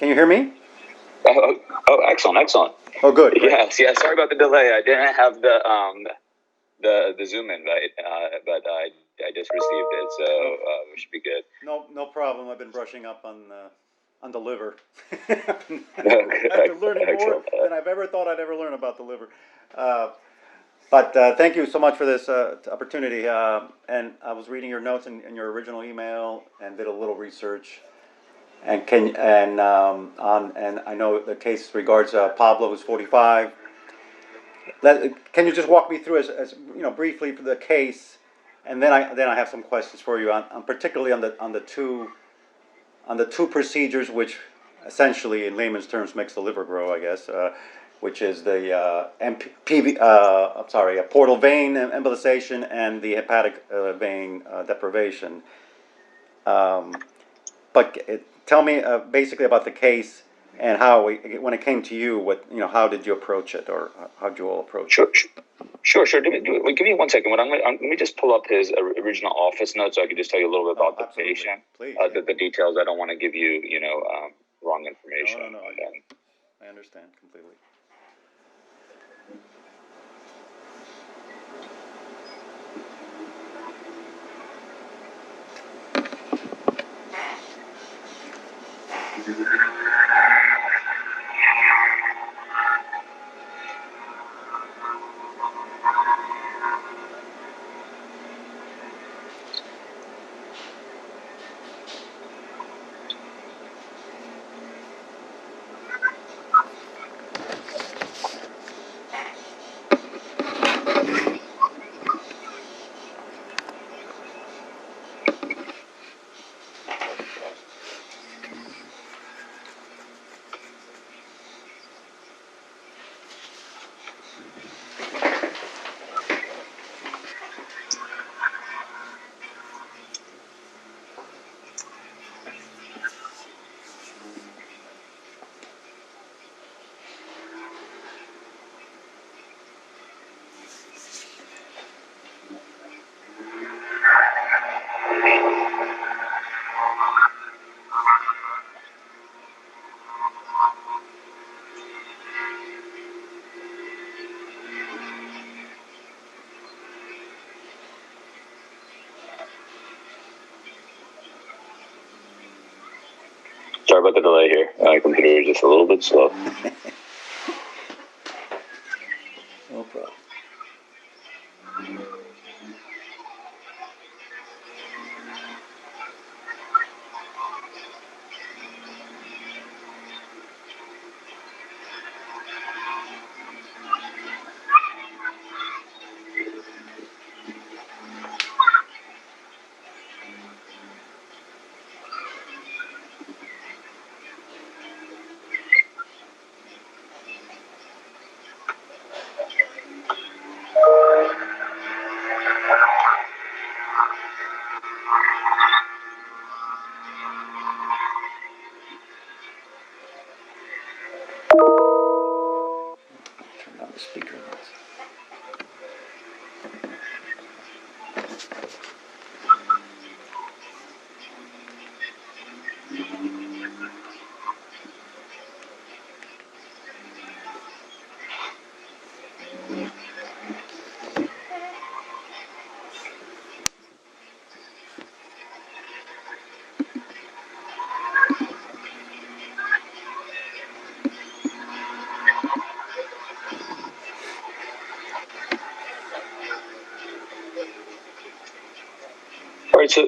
Can you hear me? Excellent, excellent. Oh, good. Great. Yes. Sorry about the delay. I didn't have the Zoom invite, but I just received it, so we should be good. No problem. I've been brushing up on the liver. Okay, I've been learning more excellent. than I've ever thought I'd ever learn about the liver. But thank you so much for this opportunity. And I was reading your notes in your original email and did a little research. And I know the case regards Pablo, who's 45. Can you just walk me through as briefly for the case, and then I have some questions for you on particularly on the two procedures which essentially in layman's terms makes the liver grow, I guess, which is the a portal vein embolization and the hepatic vein deprivation. But tell me basically about the case and how when it came to you, how did you approach it, or how did you all approach it? Sure. Give me 1 second. Let me just pull up his original office notes so I can just tell you a little bit about the patient. Please. The details. I don't want to give you, wrong information. No. I understand completely. Sorry about the delay here. My computer is just a little bit slow. No problem. Turn on the speaker. All right, so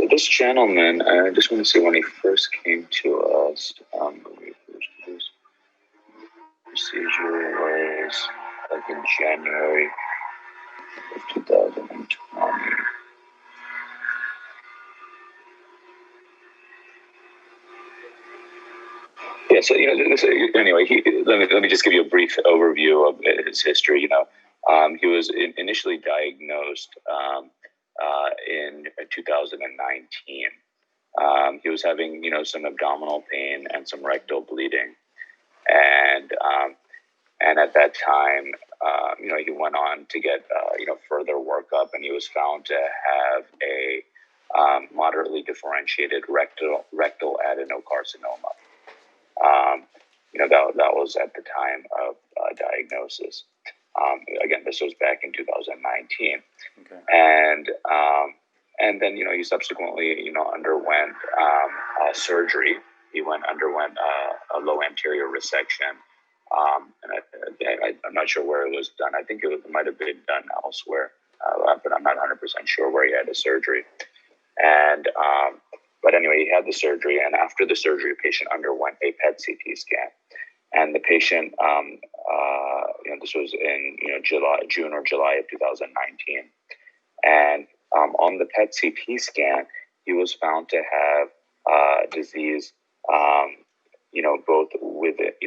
this gentleman, I just want to see when he first came to us. His procedure was like in January of 2020. Yeah, so anyway, let me just give you a brief overview of his history. He was initially diagnosed in 2019. He was having some abdominal pain and some rectal bleeding, and at that time, he went on to get further workup, and he was found to have a moderately differentiated rectal adenocarcinoma. That was at the time of diagnosis. Again, this was back in 2019, Okay. And then he subsequently underwent surgery. He underwent a low anterior resection, and I'm not sure where it was done. I think it might have been done elsewhere, but I'm not 100% sure where he had the surgery. And but anyway, he had the surgery, and after the surgery, the patient underwent a PET CT scan. And the patient, this was in June or July of 2019, and on the PET CT scan, he was found to have disease, both with it,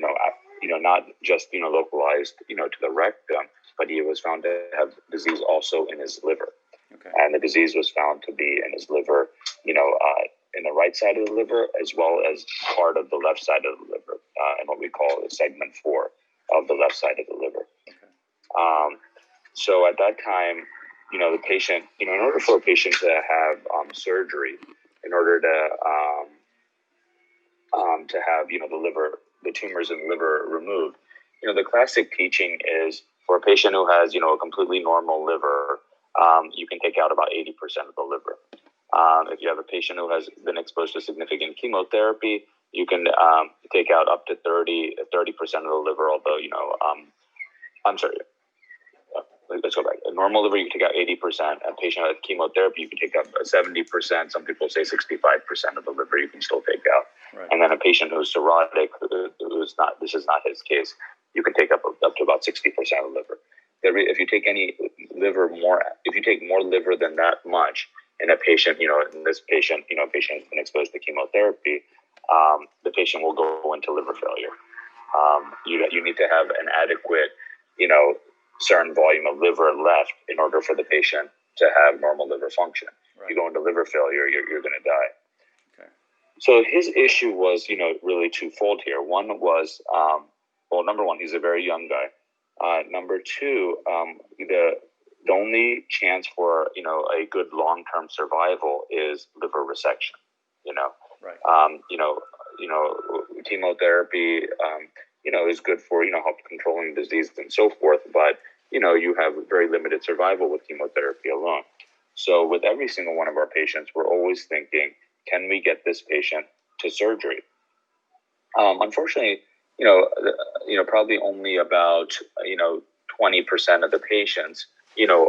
not just localized, to the rectum, but he was found to have disease also in his liver. Okay. And the disease was found to be in his liver, in the right side of the liver, as well as part of the left side of the liver, in what we call segment 4 of the left side of the liver. Okay. So at that time, the patient, in order for a patient to have surgery, in order to have the tumors in the liver removed, the classic teaching is for a patient who has a completely normal liver, you can take out about 80% of the liver. If you have a patient who has been exposed to significant chemotherapy, you can take out up to 30% of the liver. Although I'm sorry. Let's go back. A normal liver, you can take out 80%. A patient with chemotherapy, you can take out 70%. Some people say 65% of the liver you can still take out. Right. And then a patient who's cirrhotic, who's not, this is not his case, you can take up to about 60% of the liver. If you take if you take more liver than that much in a patient, in this patient, patient has been exposed to chemotherapy, the patient will go into liver failure. You need to have an adequate, certain volume of liver left in order for the patient to have normal liver function. Right. If you go into liver failure, you're going to die. Okay. So his issue was, really twofold here. One was, number one, he's a very young guy. Number two, the only chance for a good long-term survival is liver resection. Right. Chemotherapy, is good for help controlling disease and so forth, but you have very limited survival with chemotherapy alone. So with every single one of our patients, we're always thinking, can we get this patient to surgery? Unfortunately, probably only about 20% of the patients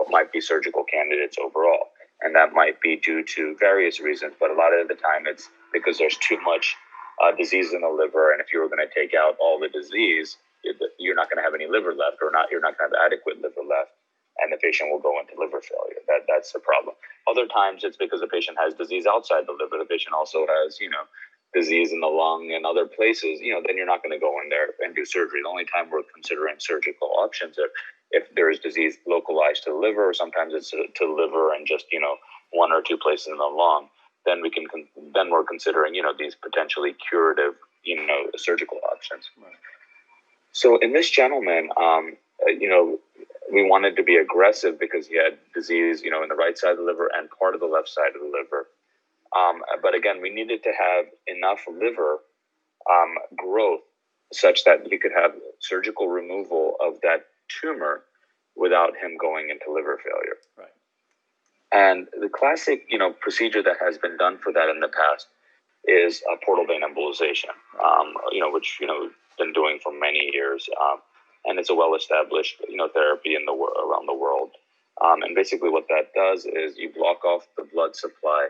might be surgical candidates overall, and that might be due to various reasons. But a lot of the time, it's because there's too much disease in the liver, and if you were going to take out all the disease, you're not going to have any liver left, or you're not going to have adequate liver left, and the patient will go into liver failure. That's the problem. Other times, it's because the patient has disease outside the liver. The patient also has disease in the lung and other places. Then you're not going to go in there and do surgery. The only time we're considering surgical options if there is disease localized to the liver, or sometimes it's to the liver and just one or two places in the lung. Then we're considering these potentially curative surgical options. Right. So in this gentleman, we wanted to be aggressive because he had disease in the right side of the liver and part of the left side of the liver. But again, we needed to have enough liver growth such that we could have surgical removal of that tumor without him going into liver failure. Right. And the classic, procedure that has been done for that in the past is a portal vein embolization, which we've been doing for many years, and it's a well-established, therapy around the world. And basically, what that does is you block off the blood supply.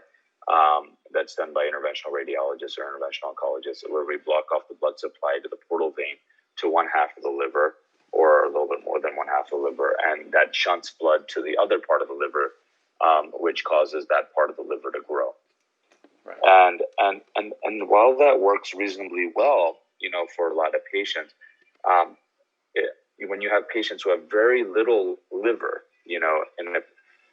That's done by interventional radiologists or interventional oncologists, where we block off the blood supply to the portal vein to one half of the liver, or a little bit more than one half of the liver, and that shunts blood to the other part of the liver, which causes that part of the liver to grow. Right. And while that works reasonably well, for a lot of patients, when you have patients who have very little liver,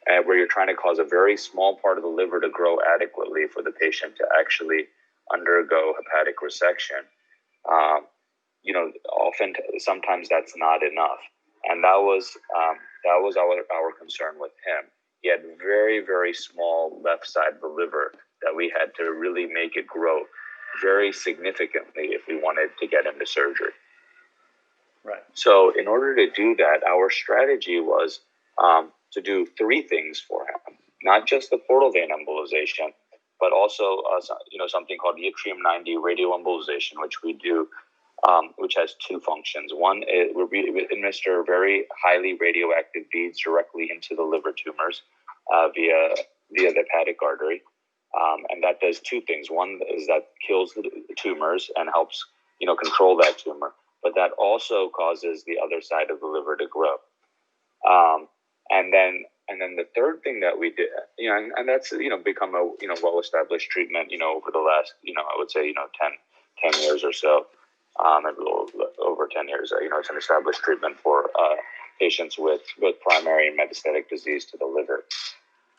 and where you're trying to cause a very small part of the liver to grow adequately for the patient to actually undergo hepatic resection, sometimes that's not enough. And that was our concern with him. He had very, very small left side of the liver that we had to really make it grow very significantly if we wanted to get him to surgery. Right. So in order to do that, our strategy was to do three things for him: not just the portal vein embolization, but also something called yttrium 90 radioembolization, which we do, which has two functions. One is we administer very highly radioactive beads directly into the liver tumors via the hepatic artery, and that does two things. One is that kills the tumors and helps control that tumor, but that also causes the other side of the liver to grow. And then the third thing that we did, and that's become a well-established treatment over the last I would say 10 years or so, maybe a little over 10 years. It's an established treatment for patients with both primary and metastatic disease to the liver.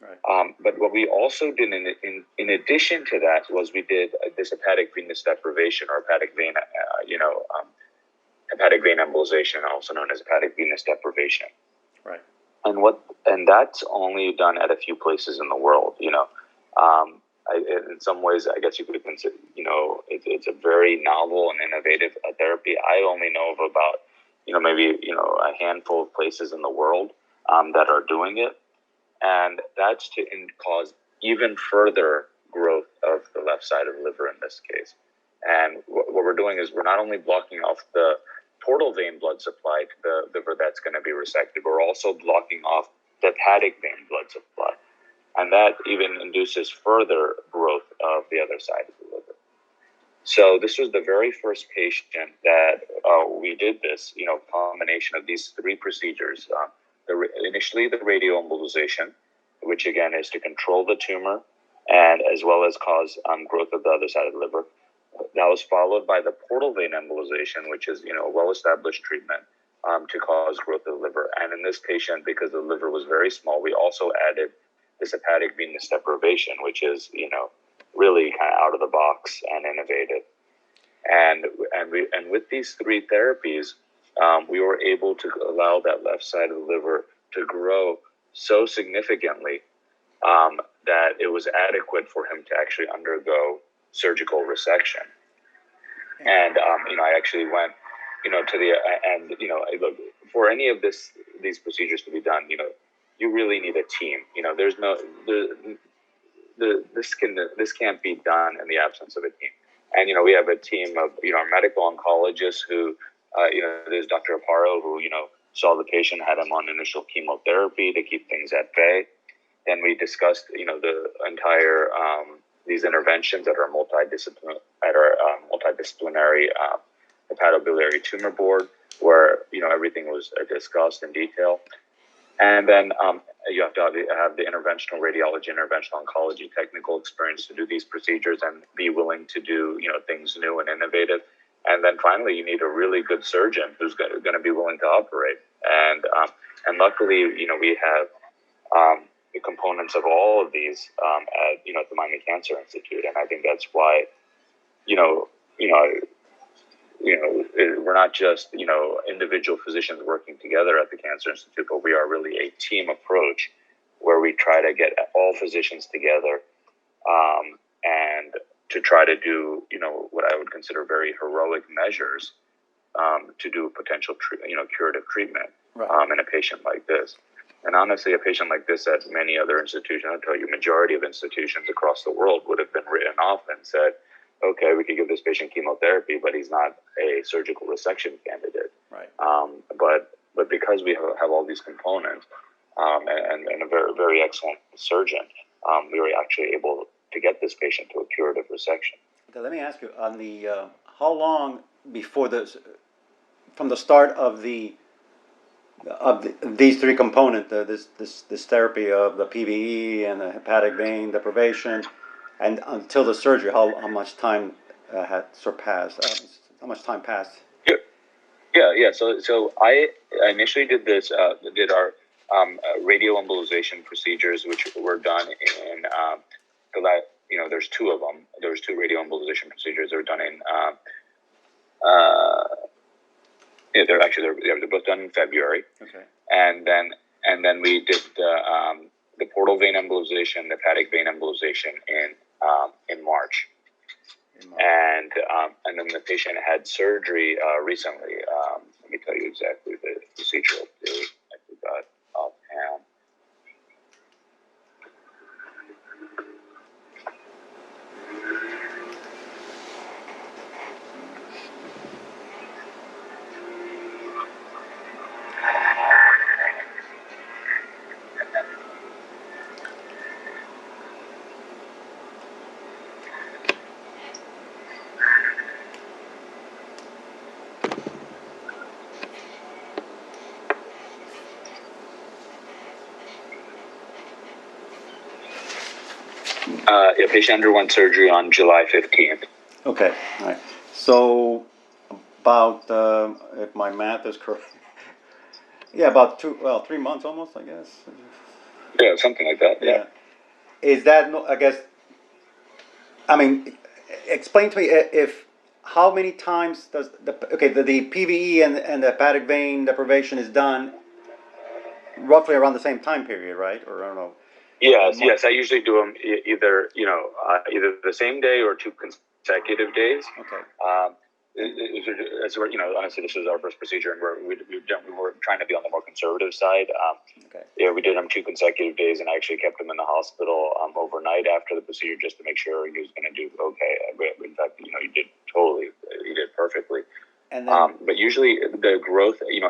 Right. But what we also did in addition to that was we did this hepatic venous deprivation, or hepatic vein embolization, also known as hepatic venous deprivation. Right. And that's only done at a few places in the world. In some ways, I guess you could consider, it's a very novel and innovative therapy. I only know of about, maybe a handful of places in the world that are doing it, and that's to cause even further growth of the left side of the liver in this case. And what we're doing is we're not only blocking off the portal vein blood supply to the liver that's going to be resected, we're also blocking off the hepatic vein blood supply. And that even induces further growth of the other side of the liver. So this was the very first patient that we did this, combination of these three procedures. Initially the radioembolization, which again is to control the tumor and as well as cause growth of the other side of the liver. That was followed by the portal vein embolization, which is a well-established treatment to cause growth of the liver. And in this patient, because the liver was very small, we also added this hepatic venous deprivation, which is really kind of out of the box and innovative. And with these three therapies, we were able to allow that left side of the liver to grow so significantly that it was adequate for him to actually undergo surgical resection. And I actually went to the look, for any of these procedures to be done, you really need a team. There's no this can't be done in the absence of a team. And we have a team of our medical oncologists who there's Dr. Aparo, who saw the patient, had him on initial chemotherapy to keep things at bay. Then we discussed the entire these interventions at our multidisciplinary hepatobiliary tumor board, where everything was discussed in detail. And then you have to have the interventional radiology, interventional oncology technical experience to do these procedures and be willing to do things new and innovative. And then finally, you need a really good surgeon who's going to be willing to operate. And luckily, we have the components of all of these at the Miami Cancer Institute, and I think that's why we're not just individual physicians working together at the Cancer Institute, but we are really a team approach where we try to get all physicians together and to try to do what I would consider very heroic measures to do a potential curative treatment in a patient like this. And honestly, a patient like this at many other institutions, I'll tell you, majority of institutions across the world would have been written off and said, okay, we could give this patient chemotherapy, but he's not a surgical resection candidate. Right. But because we have all these components and a very, very excellent surgeon, we were actually able to get this patient to a curative resection. Okay, let me ask you on the how long before from the start of these three components, this therapy of the PVE and the hepatic vein deprivation, and until the surgery, how much time had surpassed? How much time passed? Yeah. So I initially did our radioembolization procedures, which were done in there's two of them. There's two radioembolization procedures that were done in. They're both done in February. Okay. And then we did the portal vein embolization, the hepatic vein embolization in March. And then the patient had surgery recently. Let me tell you exactly the procedural date. I forgot offhand. Yeah, patient underwent surgery on July 15th. Okay, all right. So about, if my math is correct, yeah, about 3 months almost, I guess. Yeah, something like that. Yeah. Is that, I guess, I mean, explain to me if, how many times does the PVE and the hepatic vein deprivation is done roughly around the same time period, right? Or I don't know. Yes. I usually do them either the same day or 2 consecutive days. Okay. Honestly, this was our first procedure, and we were trying to be on the more conservative side. Okay. Yeah, we did them 2 consecutive days, and I actually kept him in the hospital overnight after the procedure just to make sure he was going to do okay. In fact, he did perfectly. And then, but usually the growth, we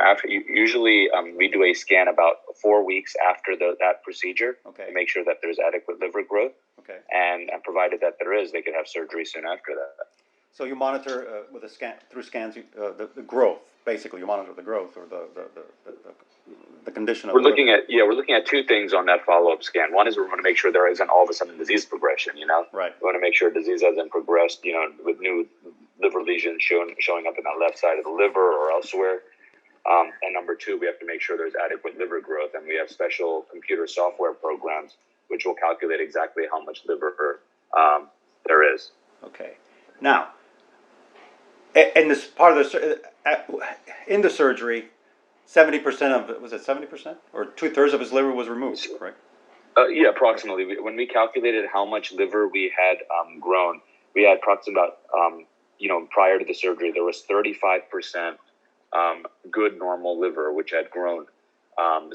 do a scan about 4 weeks after that procedure okay. to make sure that there's adequate liver growth. Okay. And provided that there is, they could have surgery soon after that. So you monitor with a scan through scans the growth. Basically, you monitor the growth or the condition of. We're looking at 2 things on that follow-up scan. One is we want to make sure there isn't all of a sudden disease progression. Right. We want to make sure disease hasn't progressed. With new liver lesions showing up in that left side of the liver or elsewhere. And number 2, we have to make sure there's adequate liver growth, and we have special computer software programs which will calculate exactly how much liver there is. Okay. Now, in this part of in the surgery, 70% of it, was it 70% or 2/3 of his liver was removed, correct? Yeah, approximately. When we calculated how much liver we had grown, we had approximately prior to the surgery, there was 35% good normal liver which had grown.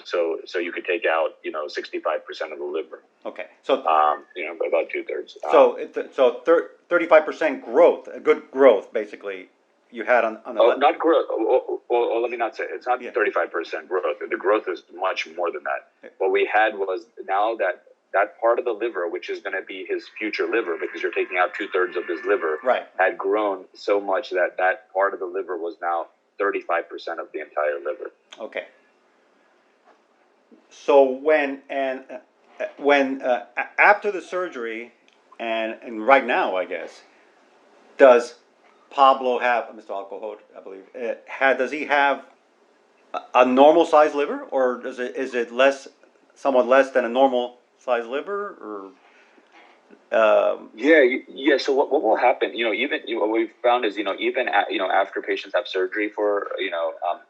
So you could take out 65% of the liver. Okay, so about 2/3. So 35% growth, a good growth, basically. You had on the left. Not growth. Well, let me not say it's not 35% growth. The growth is much more than that. What we had was now that part of the liver, which is going to be his future liver, because you're taking out 2/3 of his liver, right, had grown so much that part of the liver was now 35% of the entire liver. Okay. So when after the surgery and right now, I guess, does Pablo have, Mr. Alcohol, I believe, does he have a normal size liver, or is it somewhat less than a normal size liver, or? Yeah. So what will happen? What we've found is even after patients have surgery for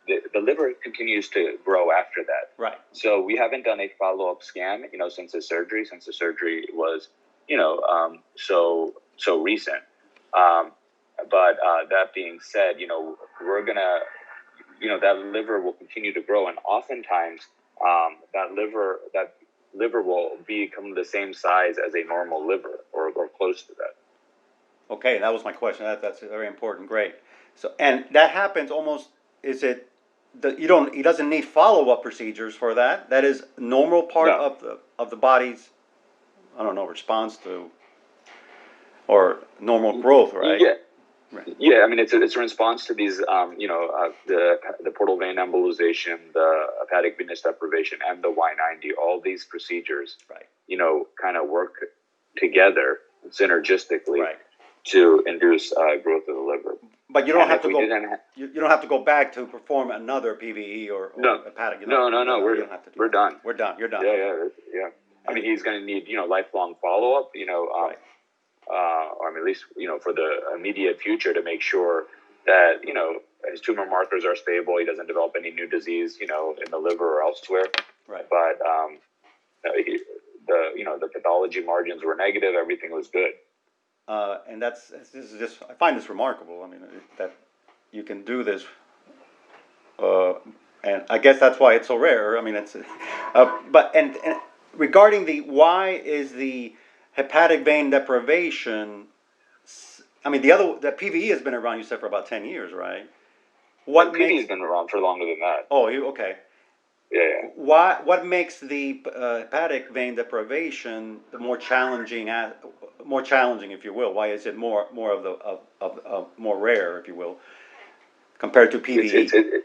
the liver continues to grow after that. Right. So we haven't done a follow-up scan since the surgery was so recent. But that being said, we're gonna that liver will continue to grow, and oftentimes that liver will become the same size as a normal liver or close to that. Okay, that was my question. That's very important. Great. So, and that happens almost. Is it? He doesn't need follow-up procedures for that. That is normal part of the body's, I don't know, response to or normal growth, right? Yeah. Right. Yeah, I mean it's a response to these the portal vein embolization, the hepatic venous deprivation, and the Y90. All these procedures, right, kind of work together synergistically, right, to induce growth of the liver. But you don't have to go. You don't have to go back to perform another PVE or hepatic. No. We're done. We're done. You're done. Yeah. I mean, he's going to need lifelong follow up. Right. Or at least for the immediate future to make sure that his tumor markers are stable. He doesn't develop any new disease in the liver or elsewhere. Right. But the pathology margins were negative. Everything was good. and this is just, I find this remarkable. I mean, that you can do this, and I guess that's why it's so rare. I mean, it's, but and regarding the why is the hepatic vein deprivation? I mean, the PVE has been around. You said for about 10 years, right? What PD has makes? been around for longer than that. Oh, you okay? Yeah. Why? What makes the hepatic vein deprivation the more challenging, more challenging, if you will? Why is it more of the more rare, if you will, compared to PVE?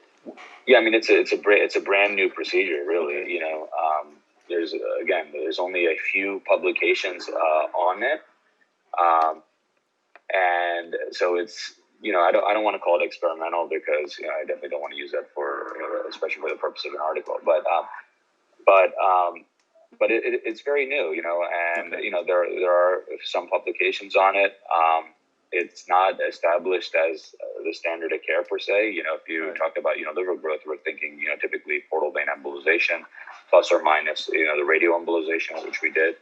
Yeah, I mean it's a brand new procedure, really. Okay. You know, there's only a few publications on it, and so it's, you know, I don't want to call it experimental because, you know, I definitely don't want to use that for, you know, especially for the purpose of an article, but it's very new, you know, and okay. You know, there are some publications on it. It's not established as the standard of care per se. You know, if you talk about, you know, liver growth, we're thinking, you know, typically portal vein embolization plus or minus, you know, the radio embolization, which we did.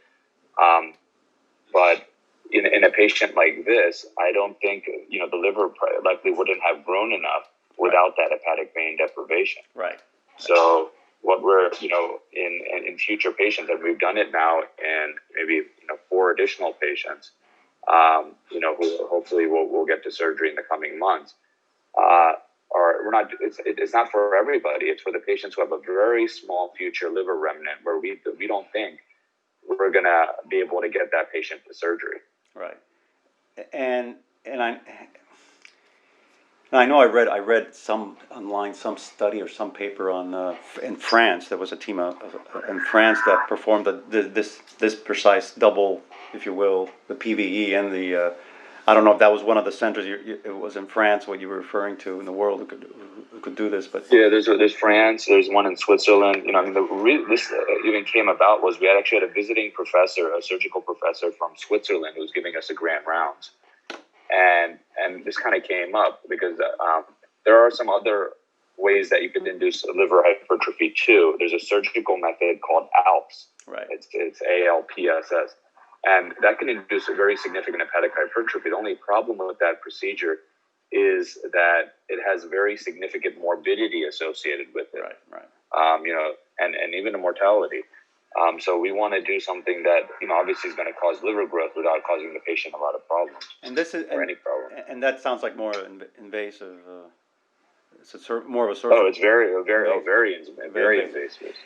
But in a patient like this, I don't think, you know, the liver likely wouldn't have grown enough without that hepatic vein deprivation. Right. So what we're, you know, in future patients, and we've done it now, and maybe, you know, 4 additional patients, you know, who hopefully we'll get to surgery in the coming months. Or we're not. It's not for everybody. It's for the patients who have a very small future liver remnant where we don't think we're gonna be able to get that patient to surgery. Right. And I know I read some online, some study or some paper on in France. There was a team in France that performed this precise double, if you will, the PVE and the. I don't know if that was one of the centers. It was in France, what you were referring to in the world who could do this, but yeah, there's France. There's one in Switzerland. You know, I mean, this even came about was we actually had a visiting professor, a surgical professor from Switzerland, who was giving us a grand rounds. And this kind of came up because there are some other ways that you can induce liver hypertrophy too. There's a surgical method called ALPS. Right. It's ALPSS, and that can induce a very significant hepatic hypertrophy. The only problem with that procedure is that it has very significant morbidity associated with it. Right. You know, and even a mortality. So we want to do something that, you know, obviously is going to cause liver growth without causing the patient a lot of problems. And this is any problem. And that sounds like more invasive. It's more of a surgical. Oh, it's very invasive.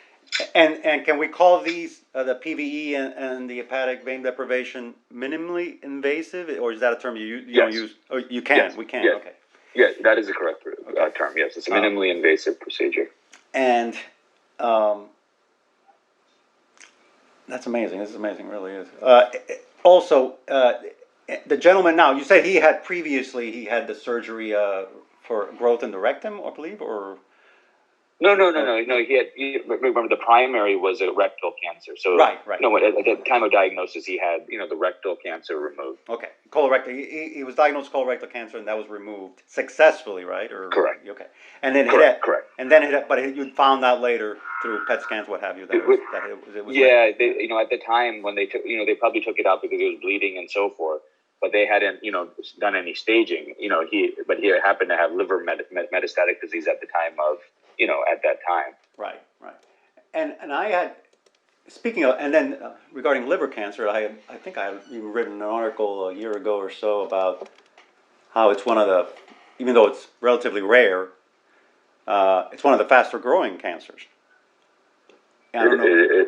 And can we call these the PVE and the hepatic vein deprivation minimally invasive, or is that a term you don't use? Oh, you can. Yes. We can. Yes. Okay. Yeah, that is the correct term. Yes, it's a minimally invasive procedure. And that's amazing. This is amazing, it really is. Also, the gentleman now, you said he had the surgery for growth in the rectum, I believe, or? No. Remember, the primary was a rectal cancer. So right. You know, at the time of diagnosis, he had, you know, the rectal cancer removed. Okay, colorectal. He was diagnosed with colorectal cancer, and that was removed successfully, right? Or correct. Okay, and then correct. And then but you found out later through PET scans, what have you, that it was. Yeah, you know, at the time when they took, you know, they probably took it out because it was bleeding and so forth. But they hadn't, you know, done any staging. You know, he happened to have liver metastatic disease at the time of, you know, at that time. Right. And I had, speaking of, and then regarding liver cancer, I think I had even written an article a year ago or so about how it's one of the, even though it's relatively rare, it's one of the faster growing cancers. I don't know.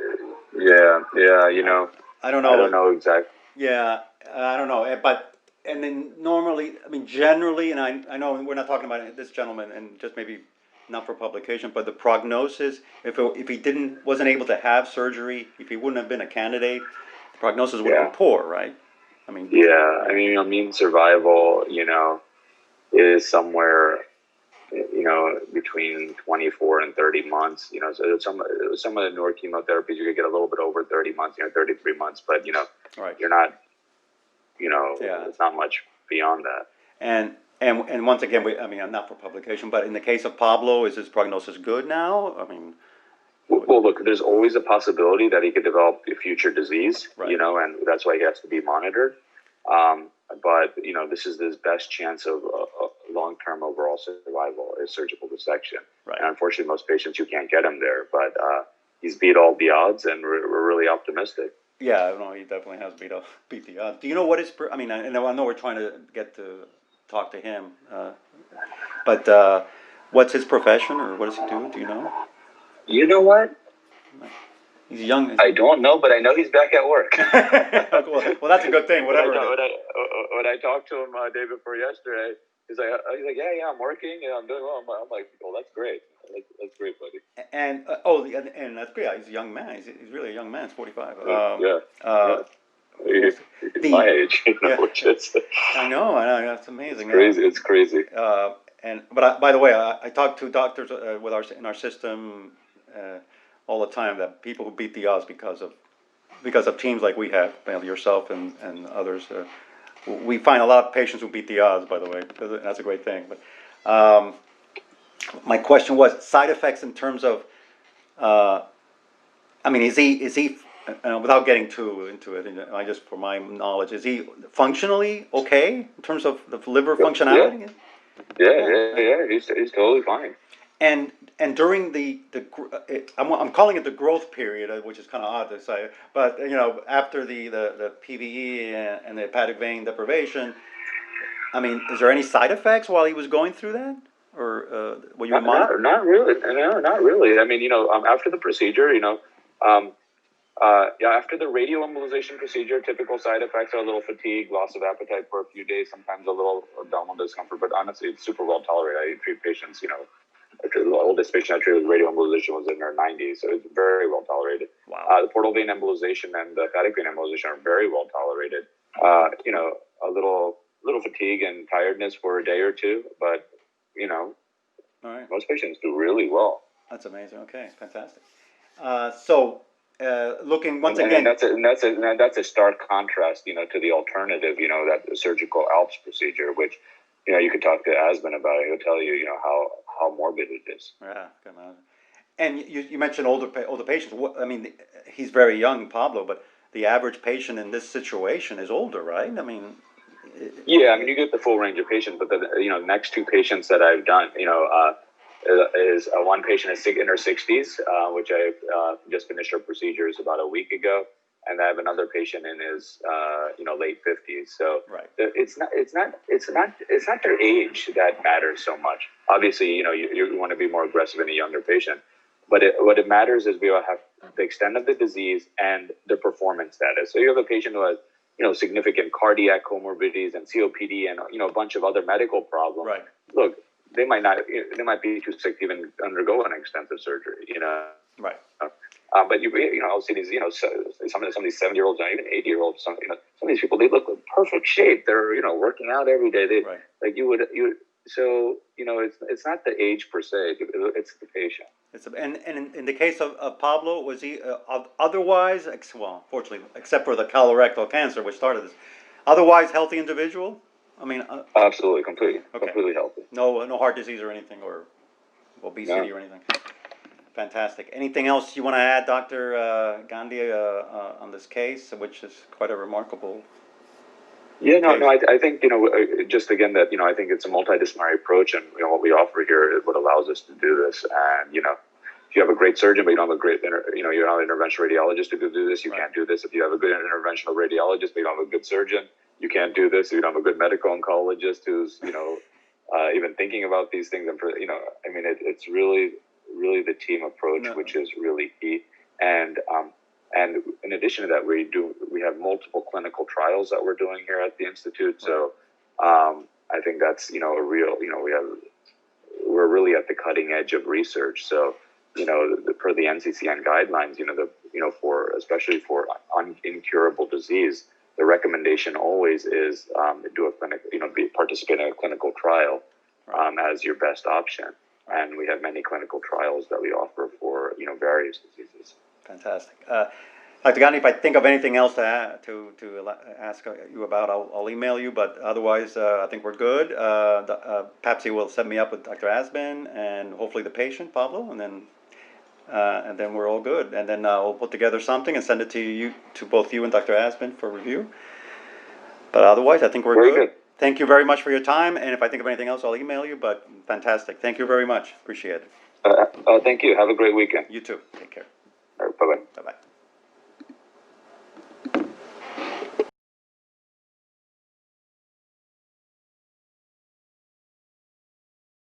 Yeah, you know. I don't know. I don't know exactly. Yeah, I don't know, but and then normally, I mean, generally, and I know we're not talking about this gentleman, and just maybe not for publication, but the prognosis, if he wasn't able to have surgery, if he wouldn't have been a candidate, the prognosis would have been poor, right? I mean. Yeah, I mean, you know, mean survival, you know, is somewhere, you know, between 24 and 30 months. You know, so some of the newer chemotherapies, you could get a little bit over 30 months, you know, 33 months, but, you know, you're not, you know, it's not much beyond that. And once again, I'm not for publication, but in the case of Pablo, is his prognosis good now? I mean, well, look, there's always a possibility that he could develop a future disease, you know, and that's why he has to be monitored. but this is his best chance of long-term overall survival is surgical resection. Right. And unfortunately, most patients you can't get him there, but he's beat all the odds, and we're really optimistic. Yeah, no, he definitely has beat the odds. Do you know what his? I mean, I know we're trying to get to talk to him, but what's his profession or what does he do? Do you know? You know what? He's young. I don't know, but I know he's back at work. well, that's a good thing. Whatever. When I talked to him day before yesterday, he's like, yeah, I'm working, and I'm doing well. I'm like, well, that's great. That's great, buddy. And and that's great. He's a young man. He's really a young man. He's 45. He's my age, which is. I know. That's amazing. It's crazy. It's crazy. But by the way, I talk to doctors in our system all the time that people who beat the odds because of teams like we have, yourself and others. We find a lot of patients who beat the odds. By the way, that's a great thing. But my question was side effects in terms of. I mean, is he without getting too into it? I just for my knowledge, is he functionally okay in terms of the liver functionality? Yeah. He's totally fine. And during I'm calling it the growth period, which is kind of odd to say, but after the PVE and the hepatic vein deprivation, I mean, is there any side effects while he was going through that, or were you monitoring? Not really. No, not really. I mean, after the procedure, after the radioembolization procedure, typical side effects are a little fatigue, loss of appetite for a few days, sometimes a little abdominal discomfort, but honestly, it's super well tolerated. I treat patients, the oldest patient I treated with radioembolization was in their 90s, so it's very well tolerated. Wow. The portal vein embolization and the hepatic vein embolization are very well tolerated. A little fatigue and tiredness for a day or two, but all right. Most patients do really well. That's amazing. Okay, fantastic. Looking once again, again, that's a stark contrast, to the alternative, that the surgical ALPS procedure, which, you could talk to Asben about it. He'll tell you, how morbid it is. Yeah, come on. And you mentioned older patients. I mean, he's very young, Pablo, but the average patient in this situation is older, right? I mean. Yeah, I mean, you get the full range of patients, but the next two patients that I've done, is one patient is in her 60s, which I just finished her procedures about a week ago, and I have another patient in his late 50s. So right. It's not their age that matters so much. Obviously, you want to be more aggressive in a younger patient, but what it matters is we all have the extent of the disease and the performance status. So you have a patient who has significant cardiac comorbidities and COPD and a bunch of other medical problems. Right. Look, they might be too sick to even undergo an extensive surgery. Right. But I'll see these some of these 70-year-olds and even 80-year-olds. Some of these people, they look in perfect shape. They're working out every day. They right. like you would. So it's not the age per se. It's the patient. And in the case of Pablo, was he otherwise, fortunately, except for the colorectal cancer, which started this, otherwise healthy individual? I mean, absolutely, completely healthy. No heart disease or anything, or obesity or anything. Fantastic. Anything else you want to add, Dr. Gandhi, on this case, which is quite a remarkable? Yeah, no. I think just again that I think it's a multidisciplinary approach, and what we offer here is what allows us to do this. And if you have a great surgeon, but you don't have a great you're not an interventional radiologist to do this, you can't do this. If you have a good interventional radiologist, but you don't have a good surgeon, you can't do this. If you don't have a good medical oncologist who's even thinking about these things, and it's really the team approach, which is really key. And in addition to that, we have multiple clinical trials that we're doing here at the Institute. So I think that's we're really at the cutting edge of research. So per the NCCN guidelines, especially for incurable disease, the recommendation always is do a clinic, participate in a clinical trial as your best option. And we have many clinical trials that we offer for various diseases. Fantastic. Dr. Gandhi, if I think of anything else to ask you about, I'll email you. But otherwise, I think we're good. Perhaps he will set me up with Dr. Asben and hopefully the patient, Pablo, and then we're all good. And then we'll put together something and send it to both you and Dr. Asben for review. But otherwise, I think we're Very good. good. Thank you very much for your time, and if I think of anything else, I'll email you, but fantastic. Thank you very much. Appreciate it. Thank you. Have a great weekend. You too. Take care. All right, bye-bye. Bye-bye.